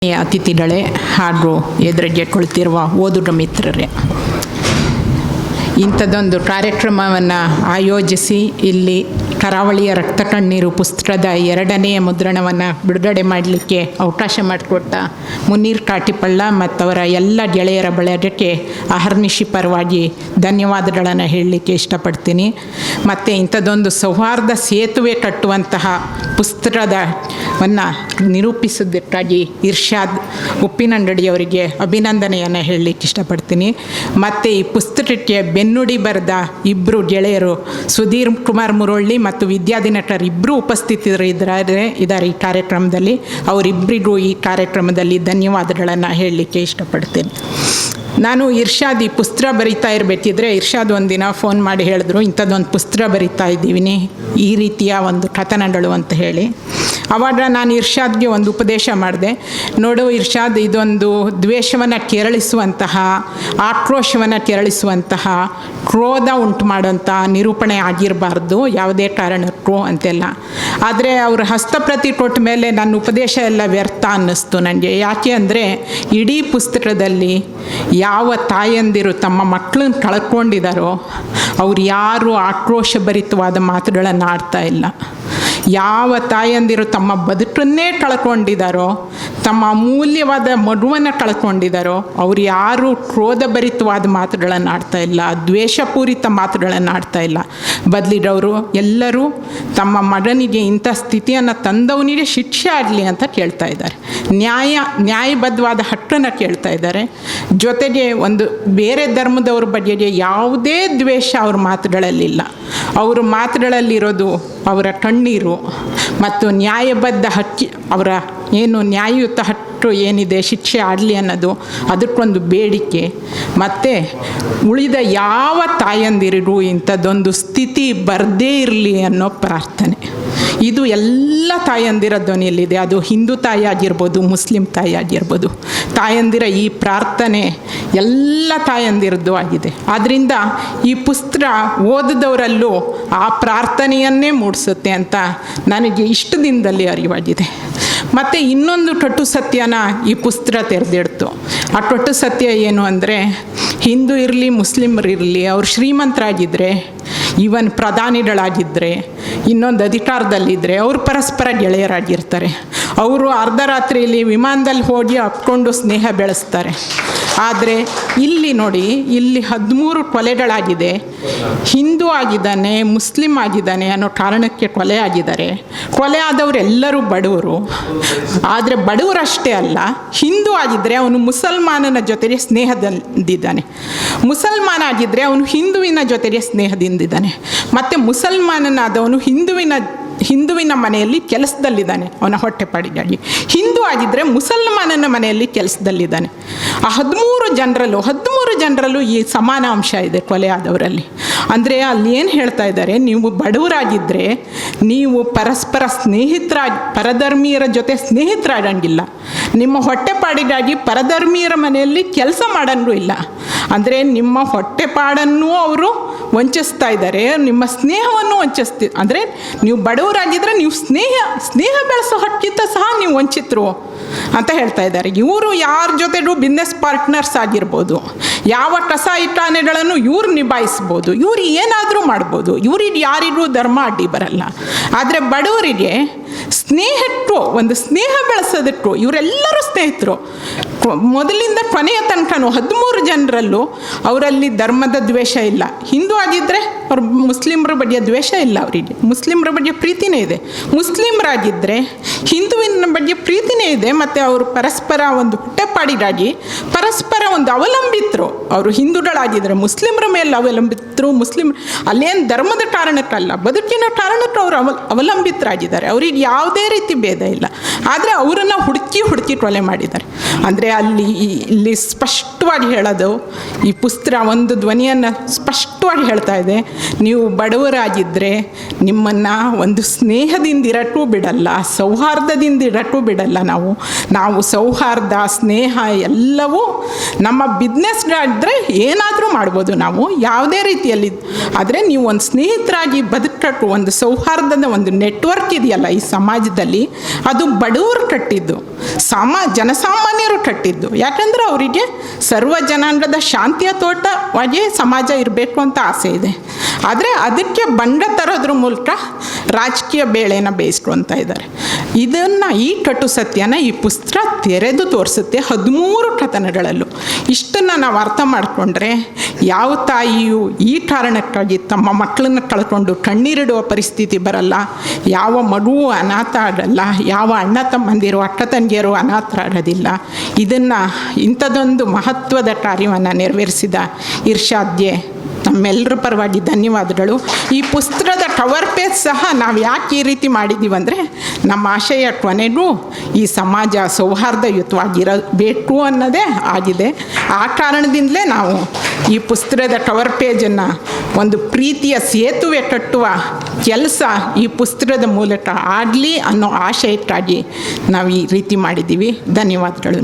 ಅತಿಥಿಗಳೇ ಹಾಗೂ ಎದುರಿಗೆ ಕುಳಿತಿರುವ ಓದುಗ ಮಿತ್ರರೇ, ಇಂಥದ್ದೊಂದು ಕಾರ್ಯಕ್ರಮವನ್ನು ಆಯೋಜಿಸಿ ಇಲ್ಲಿ ಕರಾವಳಿಯ ರಕ್ತ ಕಣ್ಣೀರು ಪುಸ್ತಕದ 2ನೇ ಮುದ್ರಣವನ್ನು ಬಿಡುಗಡೆ ಮಾಡಲಿಕ್ಕೆ ಅವಕಾಶ ಮಾಡಿಕೊಟ್ಟ ಮುನೀರ್ ಕಾಟಿಪಳ್ಳ ಮತ್ತು ಅವರ ಎಲ್ಲ ಗೆಳೆಯರ ಬಳಗಕ್ಕೆ ಅಹರ್ನಿಶಿ ಪರವಾಗಿ ಧನ್ಯವಾದಗಳನ್ನು ಹೇಳಲಿಕ್ಕೆ ಇಷ್ಟಪಡ್ತೀನಿ. ಮತ್ತು ಇಂಥದ್ದೊಂದು ಸೌಹಾರ್ದ ಸೇತುವೆ ಕಟ್ಟುವಂತಹ ಪುಸ್ತಕವನ್ನು ನಿರೂಪಿಸಿದ್ದಕ್ಕಾಗಿ ಇರ್ಷಾದ್ ಉಪ್ಪಿನಂಗಡಿಯವರಿಗೆ ಅಭಿನಂದನೆಯನ್ನು ಹೇಳಲಿಕ್ಕೆ ಇಷ್ಟಪಡ್ತೀನಿ. ಮತ್ತು ಈ ಪುಸ್ತಕಕ್ಕೆ ಬೆನ್ನುಡಿ ಬರೆದ ಇಬ್ಬರು ಗೆಳೆಯರು ಸುಧೀರ್ ಕುಮಾರ್ ಮುರೊಳ್ಳಿ ಮತ್ತು ವಿದ್ಯಾದಿನಕರ್ ಇಬ್ಬರು ಉಪಸ್ಥಿತರಿದ್ದಾರೆ ಈ ಕಾರ್ಯಕ್ರಮದಲ್ಲಿ. ಅವರಿಬ್ಬರಿಗೂ ಈ ಕಾರ್ಯಕ್ರಮದಲ್ಲಿ ಧನ್ಯವಾದಗಳನ್ನು ಹೇಳಲಿಕ್ಕೆ ಇಷ್ಟಪಡ್ತೇನೆ. ನಾನು ಇರ್ಷಾದ್ ಈ ಪುಸ್ತಕ ಬರಿತಾ ಇರಬೇಕಿದ್ರೆ ಇರ್ಷಾದ್ ಒಂದಿನ ಫೋನ್ ಮಾಡಿ ಹೇಳಿದ್ರು, ಇಂಥದ್ದೊಂದು ಪುಸ್ತಕ ಬರಿತಾ ಇದ್ದೀವಿ ಈ ರೀತಿಯ ಒಂದು ಕಥನಗಳು ಅಂತ ಹೇಳಿ. ಆವಾಗ ನಾನು ಇರ್ಷಾದ್ಗೆ ಒಂದು ಉಪದೇಶ ಮಾಡಿದೆ. ನೋಡು ಇರ್ಷಾದ್, ಇದೊಂದು ದ್ವೇಷವನ್ನು ಕೆರಳಿಸುವಂತಹ, ಆಕ್ರೋಶವನ್ನು ಕೆರಳಿಸುವಂತಹ, ಕ್ರೋಧ ಉಂಟು ಮಾಡುವಂಥ ನಿರೂಪಣೆ ಆಗಿರಬಾರ್ದು ಯಾವುದೇ ಕಾರಣಕ್ಕೂ ಅಂತೆಲ್ಲ. ಆದರೆ ಅವರು ಹಸ್ತಪ್ರತಿ ಕೊಟ್ಟ ಮೇಲೆ ನನ್ನ ಉಪದೇಶ ಎಲ್ಲ ವ್ಯರ್ಥ ಅನ್ನಿಸ್ತು ನನಗೆ. ಯಾಕೆ ಅಂದರೆ ಇಡೀ ಪುಸ್ತಕದಲ್ಲಿ ಯಾವ ತಾಯಂದಿರು ತಮ್ಮ ಮಕ್ಕಳನ್ನ ಕಳ್ಕೊಂಡಿದ್ದಾರೋ ಅವ್ರು ಯಾರೂ ಆಕ್ರೋಶಭರಿತವಾದ ಮಾತುಗಳನ್ನು ಆಡ್ತಾ ಇಲ್ಲ. ಯಾವ ತಾಯಂದಿರು ತಮ್ಮ ಬದುಕನ್ನೇ ಕಳ್ಕೊಂಡಿದ್ದಾರೋ, ತಮ್ಮ ಅಮೂಲ್ಯವಾದ ಮಗುವನ್ನು ಕಳ್ಕೊಂಡಿದ್ದಾರೋ ಅವ್ರು ಯಾರೂ ಕ್ರೋಧಭರಿತವಾದ ಮಾತುಗಳನ್ನು ಆಡ್ತಾ ಇಲ್ಲ, ದ್ವೇಷಪೂರಿತ ಮಾತುಗಳನ್ನು ಆಡ್ತಾ ಇಲ್ಲ. ಬದಲಿಡವರು ಎಲ್ಲರೂ ತಮ್ಮ ಮಗನಿಗೆ ಇಂಥ ಸ್ಥಿತಿಯನ್ನು ತಂದವನಿಗೆ ಶಿಕ್ಷೆ ಆಗಲಿ ಅಂತ ಕೇಳ್ತಾ ಇದ್ದಾರೆ. ನ್ಯಾಯಬದ್ಧವಾದ ಹಕ್ಕನ್ನು ಕೇಳ್ತಾ ಇದ್ದಾರೆ. ಜೊತೆಗೆ ಒಂದು ಬೇರೆ ಧರ್ಮದವ್ರ ಬಗೆಗೆ ಯಾವುದೇ ದ್ವೇಷ ಅವ್ರ ಮಾತುಗಳಲ್ಲಿಲ್ಲ. ಅವ್ರ ಮಾತುಗಳಲ್ಲಿರೋದು ಅವರ ಕಣ್ಣೀರು ಮತ್ತು ನ್ಯಾಯಬದ್ಧ ಅವರ ಏನು ನ್ಯಾಯಯುತ ಹಕ್ಕು ಏನಿದೆ, ಶಿಕ್ಷೆ ಆಗಲಿ ಅನ್ನೋದು ಅದಕ್ಕೊಂದು ಬೇಡಿಕೆ. ಮತ್ತು ಉಳಿದ ಯಾವ ತಾಯಂದಿರಿಗೂ ಇಂಥದ್ದೊಂದು ಸ್ಥಿತಿ ಬರದೇ ಇರಲಿ ಅನ್ನೋ ಪ್ರಾರ್ಥನೆ. ಇದು ಎಲ್ಲ ತಾಯಂದಿರ ಧ್ವನಿಯಲ್ಲಿದೆ. ಅದು ಹಿಂದೂ ತಾಯಿ ಆಗಿರ್ಬೋದು, ಮುಸ್ಲಿಂ ತಾಯಿ ಆಗಿರ್ಬೋದು. ತಾಯಂದಿರ ಈ ಪ್ರಾರ್ಥನೆ ಎಲ್ಲ ತಾಯಂದಿರದ್ದು ಆಗಿದೆ. ಆದ್ದರಿಂದ ಈ ಪುಸ್ತಕ ಓದಿದವರಲ್ಲೂ ಆ ಪ್ರಾರ್ಥನೆಯನ್ನೇ ಮೂಡಿಸುತ್ತೆ ಅಂತ ನನಗೆ ಇಷ್ಟು ದಿನದಲ್ಲಿ ಅರಿವಾಗಿದೆ. ಮತ್ತು ಇನ್ನೊಂದು ಕಟು ಸತ್ಯನ ಈ ಪುಸ್ತಕ ತೆರೆದಿಡ್ತು. ಆ ಕಟು ಸತ್ಯ ಏನು ಅಂದರೆ, ಹಿಂದೂ ಇರಲಿ ಮುಸ್ಲಿಮರಿರಲಿ, ಅವ್ರು ಶ್ರೀಮಂತರಾಗಿದ್ದರೆ, ಈವನ್ ಪ್ರಧಾನಿಗಳಾಗಿದ್ದರೆ, ಇನ್ನೊಂದು ಅಧಿಕಾರದಲ್ಲಿದ್ದರೆ ಅವರು ಪರಸ್ಪರ ಗೆಳೆಯರಾಗಿರ್ತಾರೆ. ಅವರು ಅರ್ಧ ರಾತ್ರಿಯಲ್ಲಿ ವಿಮಾನದಲ್ಲಿ ಹೋಗಿ ಅಪ್ಕೊಂಡು ಸ್ನೇಹ ಬೆಳೆಸ್ತಾರೆ. ಆದರೆ ಇಲ್ಲಿ ನೋಡಿ, ಇಲ್ಲಿ 13 ಕೊಲೆಗಳಾಗಿದೆ. ಹಿಂದೂ ಆಗಿದ್ದಾನೆ, ಮುಸ್ಲಿಂ ಆಗಿದ್ದಾನೆ ಅನ್ನೋ ಕಾರಣಕ್ಕೆ ಕೊಲೆ ಆಗಿದ್ದಾರೆ. ಕೊಲೆ ಆದವರೆಲ್ಲರೂ ಬಡವರು. ಆದರೆ ಬಡವರಷ್ಟೇ ಅಲ್ಲ, ಹಿಂದೂ ಆಗಿದ್ದರೆ ಅವನು ಮುಸಲ್ಮಾನನ ಜೊತೆಗೆ ಸ್ನೇಹದಿಂದಿದ್ದಾನೆ, ಮುಸಲ್ಮಾನ ಆಗಿದ್ದರೆ ಅವನು ಹಿಂದುವಿನ ಜೊತೆಗೆ ಸ್ನೇಹದಿಂದಿದ್ದಾನೆ, ಮತ್ತು ಮುಸಲ್ಮಾನನಾದವನು ಹಿಂದುವಿನ ಮನೆಯಲ್ಲಿ ಕೆಲಸದಲ್ಲಿದ್ದಾನೆ, ಅವನ ಹೊಟ್ಟೆಪಾಡಿಗಾಗಿ. ಹಿಂದೂ ಆಗಿದ್ದರೆ ಮುಸಲ್ಮಾನನ ಮನೆಯಲ್ಲಿ ಕೆಲಸದಲ್ಲಿದ್ದಾನೆ. ಆ 13 ಜನರಲ್ಲೂ ಈ ಸಮಾನ ಅಂಶ ಇದೆ ಕೊಲೆ ಆದವರಲ್ಲಿ. ಅಂದರೆ ಅಲ್ಲಿ ಏನು ಹೇಳ್ತಾ ಇದ್ದಾರೆ, ನೀವು ಬಡವರಾಗಿದ್ದರೆ ನೀವು ಪರಸ್ಪರ ಪರಧರ್ಮೀಯರ ಜೊತೆ ಸ್ನೇಹಿತರಾಗಂಗಿಲ್ಲ, ನಿಮ್ಮ ಹೊಟ್ಟೆಪಾಡಿಗಾಗಿ ಪರಧರ್ಮೀಯರ ಮನೆಯಲ್ಲಿ ಕೆಲಸ ಮಾಡೋಂಗೂ ಇಲ್ಲ. ಅಂದರೆ ನಿಮ್ಮ ಹೊಟ್ಟೆಪಾಡನ್ನು ಅವರು ವಂಚಿಸ್ತಾ ಇದ್ದಾರೆ, ನಿಮ್ಮ ಸ್ನೇಹವನ್ನು ಅಂದರೆ ನೀವು ಬಡವರಾಗಿದ್ದರೆ ನೀವು ಸ್ನೇಹ ಬೆಳೆಸೋ ಹಕ್ಕಿಂತ ಸಹ ನೀವು ವಂಚಿತರು ಅಂತ ಹೇಳ್ತಾ ಇದ್ದಾರೆ. ಇವರು ಯಾರ ಜೊತೆಗೂ ಬಿಸ್ನೆಸ್ ಪಾರ್ಟ್ನರ್ಸ್ ಆಗಿರ್ಬೋದು, ಯಾವ ಕಸ ಇಟ್ಟಾನೆಗಳನ್ನು ಇವ್ರು ನಿಭಾಯಿಸ್ಬೋದು, ಇವ್ರು ಏನಾದರೂ ಮಾಡ್ಬೋದು, ಇವ್ರಿಗೆ ಯಾರಿಗೂ ಧರ್ಮ ಅಡ್ಡಿ ಬರಲ್ಲ. ಆದರೆ ಬಡವರಿಗೆ ಒಂದು ಸ್ನೇಹ ಬೆಳೆಸೋದಕ್ಕೂ ಇವರೆಲ್ಲರೂ ಸ್ನೇಹಿತರು. ಮೊದಲಿಂದ ಕೊನೆಯ ತನಕನೂ 13 ಜನರಲ್ಲೂ ಅವರಲ್ಲಿ ಧರ್ಮದ ದ್ವೇಷ ಇಲ್ಲ. ಹಿಂದೂ ಆಗಿದ್ದರೆ ಅವ್ರು ಮುಸ್ಲಿಮರ ಬಗ್ಗೆ ದ್ವೇಷ ಇಲ್ಲ, ಅವರಿಗೆ ಮುಸ್ಲಿಮರ ಬಗ್ಗೆ ಪ್ರೀತಿನೇ ಇದೆ. ಮುಸ್ಲಿಮರಾಗಿದ್ದರೆ ಹಿಂದುವಿನ ಬಗ್ಗೆ ಪ್ರೀತಿನೇ ಇದೆ. ಮತ್ತು ಅವರು ಪರಸ್ಪರ ಒಂದು ಹೊಟ್ಟೆಪಾಡಿಗಾಗಿ ಪರಸ್ಪರ ಒಂದು ಅವಲಂಬಿತರು. ಅವರು ಹಿಂದೂಗಳಾಗಿದ್ದರೆ ಮುಸ್ಲಿಮರ ಮೇಲೆ ಅವಲಂಬಿತರು. ಅಲ್ಲೇನು ಧರ್ಮದ ಕಾರಣಕ್ಕಲ್ಲ, ಬದುಕಿನ ಕಾರಣಕ್ಕೆ ಅವರು ಅವಲಂಬಿತರಾಗಿದ್ದಾರೆ. ಅವ್ರಿಗೆ ಯಾವುದೇ ರೀತಿ ಭೇದ ಇಲ್ಲ. ಆದರೆ ಅವರನ್ನು ಹುಡುಕಿ ಕೊಲೆ ಮಾಡಿದ್ದಾರೆ. ಅಂದರೆ ಇಲ್ಲಿ ಸ್ಪಷ್ಟವಾಗಿ ಹೇಳೋದು, ಈ ಪುಸ್ತಕ ಒಂದು ಧ್ವನಿಯನ್ನು ಸ್ಪಷ್ಟವಾಗಿ ಹೇಳ್ತಾ ಇದೆ, ನೀವು ಬಡವರಾಗಿದ್ದರೆ ನಿಮ್ಮನ್ನು ಒಂದು ಸ್ನೇಹದಿಂದಿರಕ್ಕೂ ಬಿಡಲ್ಲ, ಸೌಹಾರ್ದದಿಂದಿರಕ್ಕೂ ಬಿಡಲ್ಲ. ನಾವು ಸೌಹಾರ್ದ, ಸ್ನೇಹ ಎಲ್ಲವೂ ನಮ್ಮ ಬಿಸ್ನೆಸ್ಗಾದ್ರೆ ಏನಾದರೂ ಮಾಡ್ಬೋದು, ನಾವು ಯಾವುದೇ ರೀತಿಯಲ್ಲಿ. ಆದರೆ ನೀವು ಒಂದು ಸ್ನೇಹಿತರಾಗಿ ಬದುಕಕ್ಕೂ ಒಂದು ಸೌಹಾರ್ದದ ಒಂದು ನೆಟ್ವರ್ಕ್ ಇದೆಯಲ್ಲ ಈ ಸಮಾಜದಲ್ಲಿ, ಅದು ಬಡವರು ಕಟ್ಟಿದ್ದು, ಜನಸಾಮಾನ್ಯರು ಕಟ್ಟಿದ್ದು. ಯಾಕಂದರೆ ಅವರಿಗೆ ಸರ್ವ ಜನಾಂಗದ ಶಾಂತಿಯ ತೋಟವಾಗಿ ಸಮಾಜ ಇರಬೇಕು ಅಂತ ಆಸೆ ಇದೆ. ಆದರೆ ಅದಕ್ಕೆ ಬಂಡ ತರೋದ್ರ ಮೂಲಕ ರಾಜಕೀಯ ಬೇಳೆನ ಬೇಯಿಸ್ಕೊಳ್ತಾ ಇದ್ದಾರೆ. ಈ ಕಟು ಸತ್ಯನ ಈ ಪುಸ್ತಕ ತೆರೆದು ತೋರಿಸುತ್ತೆ 13 ಕಥನಗಳಲ್ಲೂ. ಇಷ್ಟನ್ನು ನಾವು ಅರ್ಥ ಮಾಡಿಕೊಂಡ್ರೆ ಯಾವ ತಾಯಿಯು ಈ ಕಾರಣಕ್ಕಾಗಿ ತಮ್ಮ ಮಕ್ಕಳನ್ನು ಕಳ್ಕೊಂಡು ಕಣ್ಣೀರಿಡುವ ಪರಿಸ್ಥಿತಿ ಬರಲ್ಲ, ಯಾವ ಮಗುವು ಅನಾಥ ಆಗಲ್ಲ, ಯಾವ ಅಣ್ಣ ತಮ್ಮಂದಿರು ಅಕ್ಕ ತಂಗಿಯರು ಅನಾಥರಾಗೋದಿಲ್ಲ. ಇಂಥದ್ದೊಂದು ಮಹತ್ವದ ಕಾರ್ಯವನ್ನು ನೆರವೇರಿಸಿದ ಇರ್ಷಾದ್ಗೆ ನಮ್ಮೆಲ್ಲರ ಪರವಾಗಿ ಧನ್ಯವಾದಗಳು. ಈ ಪುಸ್ತಕದ ಕವರ್ ಪೇಜ್ ಸಹ ನಾವು ಯಾಕೆ ಈ ರೀತಿ ಮಾಡಿದ್ದೀವಂದರೆ, ನಮ್ಮ ಆಶಯ ಕೊನೆಗೂ ಈ ಸಮಾಜ ಸೌಹಾರ್ದಯುತವಾಗಿರಬೇಕು ಅನ್ನೋದೇ ಆಗಿದೆ. ಆ ಕಾರಣದಿಂದಲೇ ನಾವು ಈ ಪುಸ್ತಕದ ಕವರ್ ಪೇಜನ್ನು ಒಂದು ಪ್ರೀತಿಯ ಸೇತುವೆ ಕಟ್ಟುವ ಕೆಲಸ ಈ ಪುಸ್ತಕದ ಮೂಲಕ ಆಗಲಿ ಅನ್ನೋ ಆಶಯಕ್ಕಾಗಿ ನಾವು ಈ ರೀತಿ ಮಾಡಿದ್ದೀವಿ. ಧನ್ಯವಾದಗಳು.